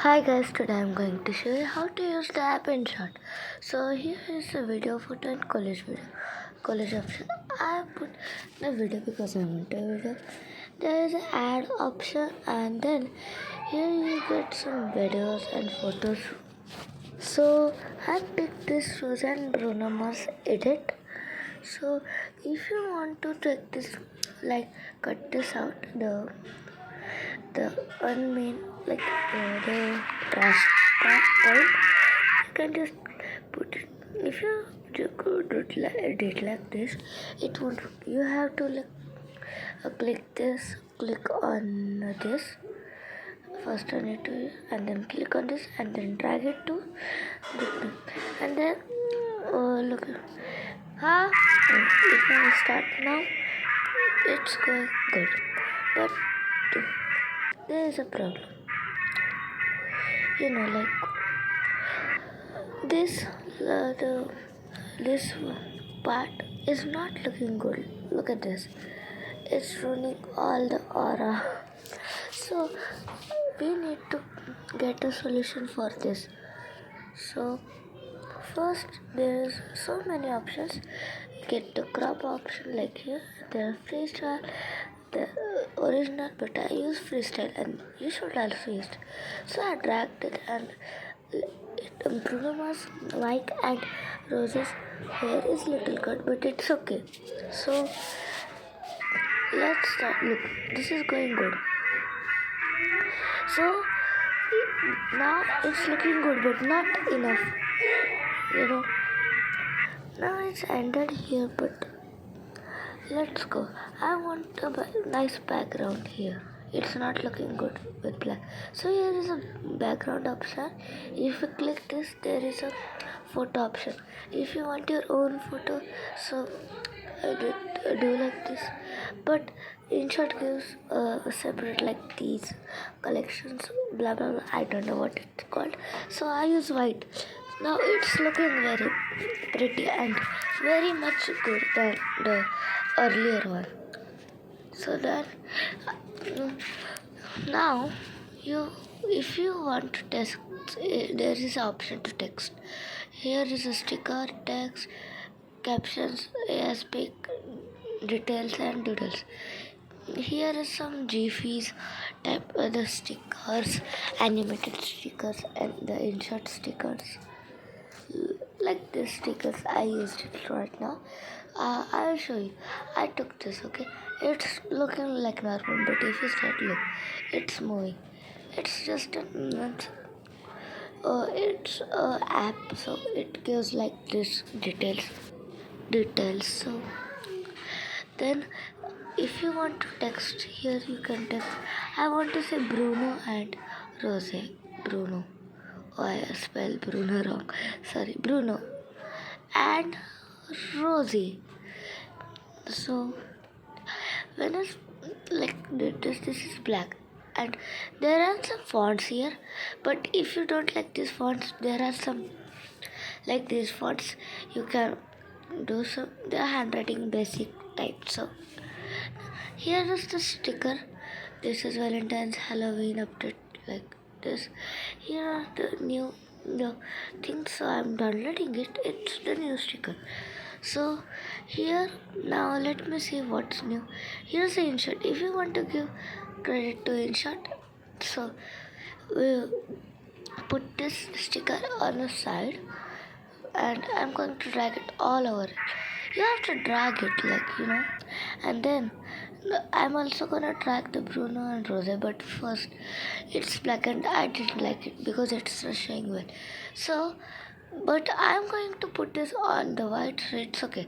Hi guys, today I'm going to show you how to use the app inshot. So here is a video photo and college option. I put the video because I want a video. There is an add option and then here you get some videos and photos. So I picked this Rose and Bruno Mars edit. So if you want to take this, like cut this out, the unmain, like the trash point, you can just put it. If you do it like this, it won't. You have to click on this first on it, and then click on this, and then drag it to the, and then look. If I start now, it's going good, but there is a problem. Like this, this part is not looking good. Look at this. It's ruining all the aura. So we need to get a solution for this. So first, there is so many options. Get the crop option like here. There are freestyle, the original, but I use freestyle, and you should also use it. So I dragged it, and Bruno Mars, Mike, and Rose's hair is little cut, but it's okay. So let's start. Look, this is going good. So now it's looking good, but not enough. Now it's ended here, but let's go. I want a nice background here. It's not looking good with black. So here is a background option. If you click this, there is a photo option. If you want your own photo, so do like this. But InShot gives a separate like these collections, blah blah blah. I don't know what it's called. So I use white. Now it's looking very pretty and very much good than the earlier one. So then now if you want to text, there is an option to text. Here is a sticker, text, captions, speak, details and doodles. Here is some GFs type the stickers, animated stickers and the inshot stickers. Like this stickers, I used it right now. I'll show you. I took this, okay? It's looking like normal, but if you start look, it's moving. It's just it's a app, so it gives like this details. So then if you want to text here, you can text. I want to say Bruno and Rose. Bruno. Oh, I spelled Bruno wrong. Sorry, Bruno and Rosie. So when it's like this is black, and there are some fonts here. But if you don't like these fonts, there are some like these fonts. You can do some. They are handwriting basic type. So here is the sticker. This is Valentine's Halloween update like this. Here are the things. So I'm downloading it. It's the new sticker. So here now let me see what's new. Here's the inshot. If you want to give credit to inshot, so we'll put this sticker on the side, and I'm going to drag it all over it. You have to drag it and then I'm also gonna drag the Bruno and Rose, but first it's black and I didn't like it because it's not showing well. So but I'm going to put this on the white, so it's okay.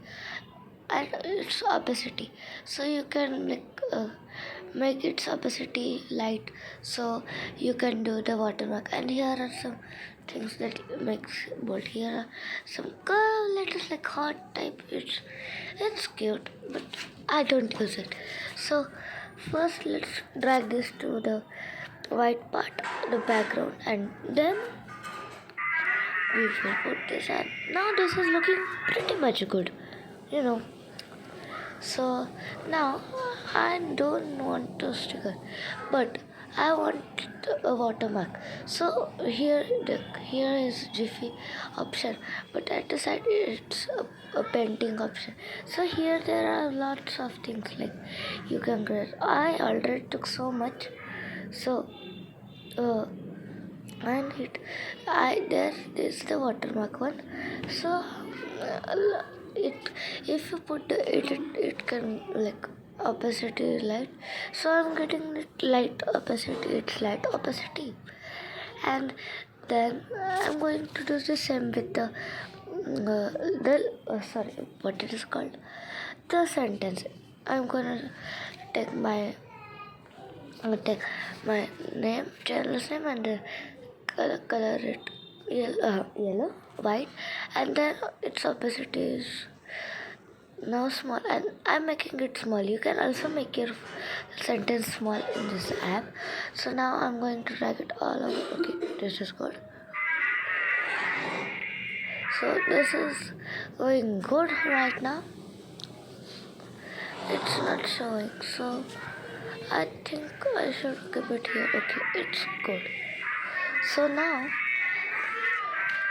And its opacity, so you can make its opacity light, so you can do the watermark. And here are some things that makes bold. Here are some curve letters like heart type. It's cute, but I don't use it. So first let's drag this to the white part, the background, and then we will put this on. Now this is looking pretty much good. So now I don't want to sticker, but I want a watermark. So here is Jiffy option, but at the side it's a painting option. So here there are lots of things like you can create. I already took so much, so uh, and there is the watermark one. So it if you put it can like opacity light, so I'm getting it light opacity, it's light opacity. And then I'm going to do the same with the sorry, what it is called, the sentence. I'm gonna take my take my name, channel's name, and color it yellow, white, and then its opacity is now small, and I'm making it small. You can also make your sentence small in this app. So now I'm going to drag it all over. Okay, this is good. So this is going good right now. It's not showing, so I think I should keep it here. Okay, it's good. So now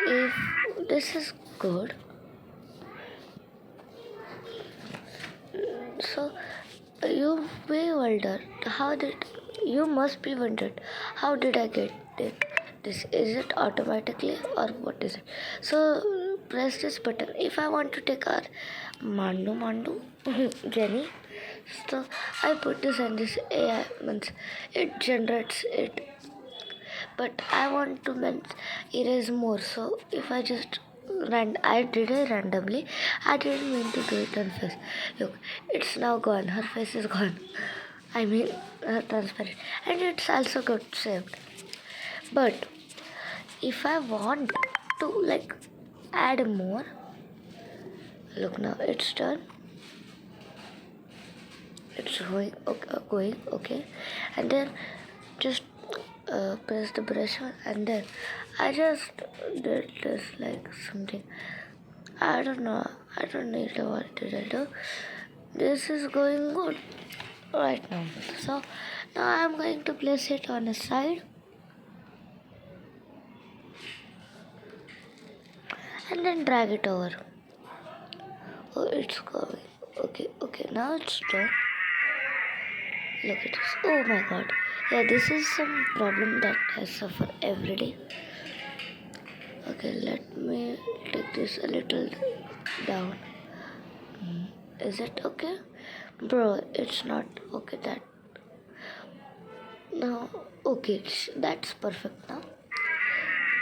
if this is good, so you may wonder how did you must be wondered how did I get it? This is it automatically or what is it? So press this button. If I want to take our Mandu Jenny, so I put this and this AI means it generates it, but I want to erase more. So if I just I did it randomly. I didn't mean to do it on face. Look, it's now gone. Her face is gone. I mean, transparent, and it's also got saved. But if I want to like add more, look now it's done. It's going okay, and then just press the brush one, and then I just did this like something. I don't know. I don't need what did I do. This is going good right now. So now I'm going to place it on a side, and then drag it over. Oh, it's going. Okay. Now it's done. Look at this. Oh my god. Yeah, this is some problem that I suffer every day. Okay, let me take this a little down. Is it okay? Bro, it's not okay that. No, okay, that's perfect now.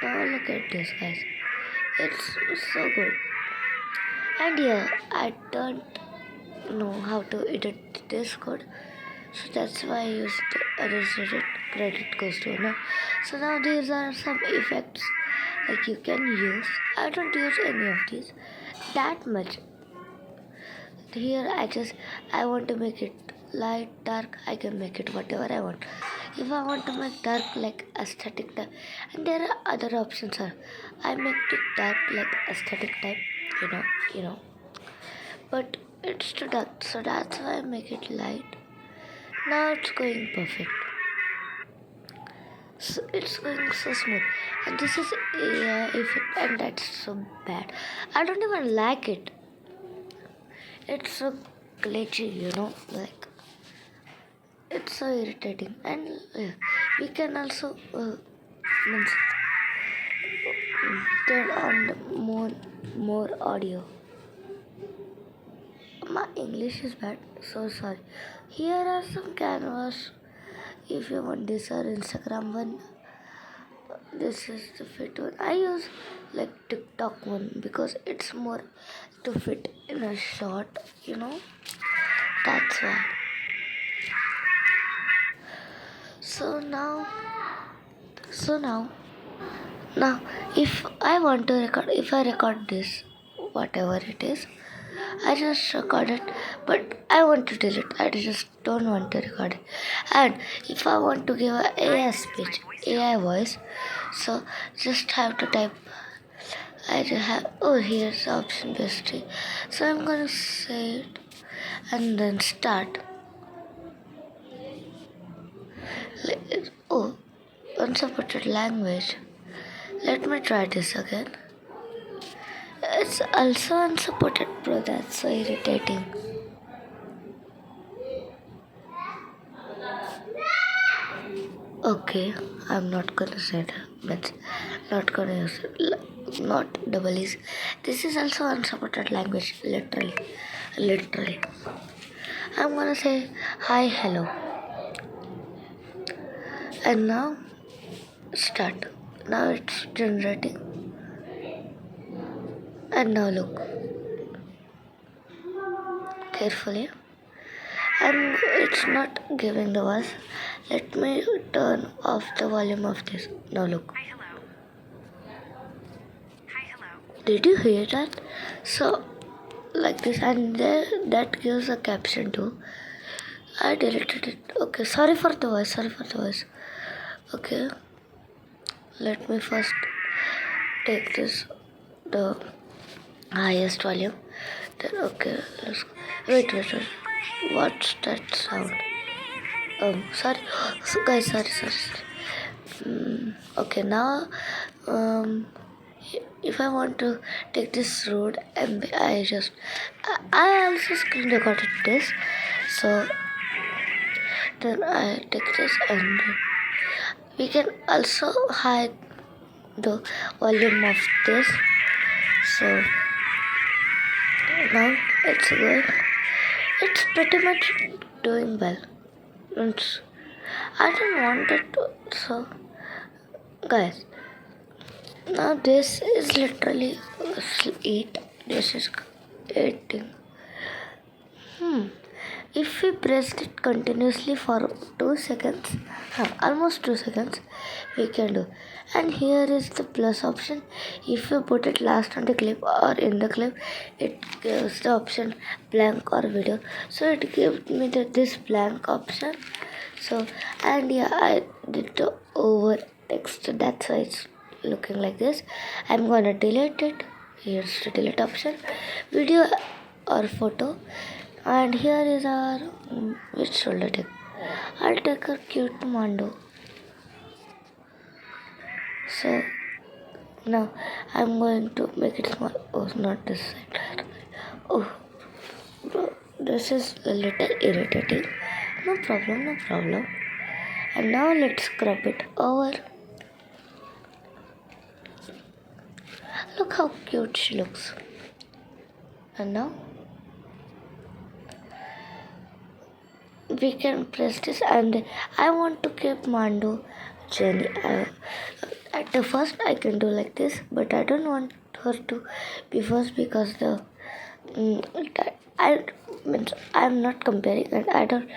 Now look at this, guys. It's so good. And yeah, I don't know how to edit this code. So that's why I used it. Credit goes to now. So now these are some effects like you can use. I don't use any of these that much. Here I want to make it light, dark. I can make it whatever I want. If I want to make dark like aesthetic type, and there are other options are I make it dark like aesthetic type. You know. But it's too dark, so that's why I make it light. Now it's going perfect. So it's going so smooth, and this is effect, and that's so bad. I don't even like it. It's so glitchy, like it's so irritating. And we can also means, turn on the more audio. My English is bad, so sorry. Here are some canvas. If you want this or Instagram one, this is the fit one. I use like TikTok one because it's more to fit in a shot, That's why. So now, if I want to record, if I record this, whatever it is, I just record it, but I want to delete. I just don't want to record it. And if I want to give a AI speech, AI voice, so just have to type. I just have. Oh, here's the option basically. So I'm gonna say it and then start. Oh, unsupported language. Let me try this again. It's also unsupported, bro. That's so irritating. Okay, I'm not gonna say that. But not gonna use it. Not double is. This is also unsupported language. Literally, literally. I'm gonna say hi, hello, and now start. Now it's generating, and now look carefully. And it's not giving the voice. Let me turn off the volume of this. Now look. Hi, hello. Hi, hello. Did you hear that? So like this, and there that gives a caption too. I deleted it. Okay, sorry for the voice. Sorry for the voice. Okay, let me first take this the highest volume. Then okay, let's wait. What's that sound? Sorry, guys, sorry. Okay, now, if I want to take this road, and I also screen recorded this, so then I take this, and we can also hide the volume of this. So now it's good. It's pretty much doing well. I don't want it to, so guys, now this is literally 8. This is 18. If we press it continuously for 2 seconds, almost 2 seconds, we can do. And here is the plus option. If you put it last on the clip or in the clip, it gives the option blank or video. So it gives me this blank option. So, and yeah, I did the over text. That's why it's looking like this. I'm gonna delete it. Here's the delete option, video or photo. And here is our which shoulder take. I'll take a cute Mondo. So now I'm going to make it small. Oh, not this side. Oh, bro, this is a little irritating. No problem. And now let's crop it over. Look how cute she looks. And now we can press this, and I want to keep Mando Jenny. At the first I can do like this, but I don't want her to be first because I'm not comparing, and I don't.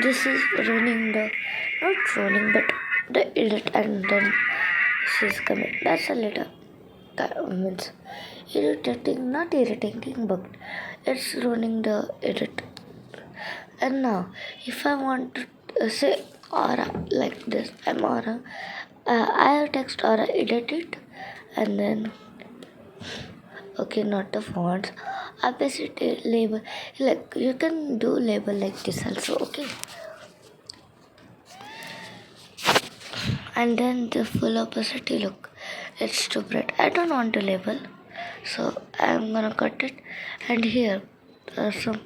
This is ruining not ruining, but the edit, and then she's coming. That's a little means irritating, not irritating, but it's ruining the edit. And now, if I want to say aura like this, I'm aura. I'll text aura, edit it, and then okay, not the fonts. Opacity label, like you can do label like this also, okay. And then the full opacity, look, it's too bright. I don't want to label, so I'm gonna cut it. And here, some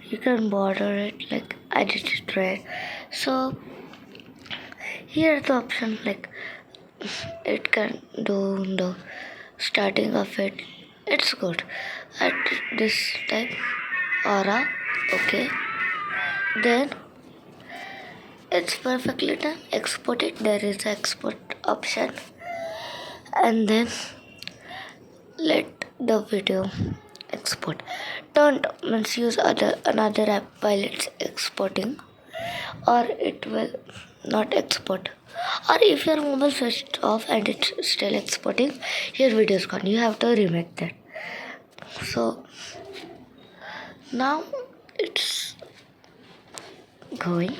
you can border it like I did it right. So here the option, like it can do the starting of it. It's good at this type aura. Okay, then it's perfectly done. Export it. There is the export option, and then let the video export. Don't misuse another app while it's exporting, or it will not export. Or if your mobile switched off and it's still exporting, your video is gone. You have to remake that. So now it's going.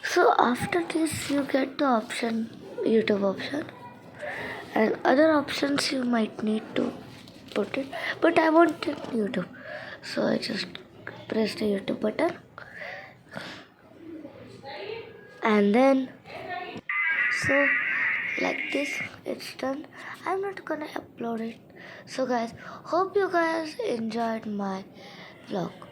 So after this you get the option, YouTube option, and other options you might need to put it, but I wanted YouTube, so I just press the YouTube button, and then so like this it's done. I'm not gonna upload it. So guys, hope you guys enjoyed my vlog.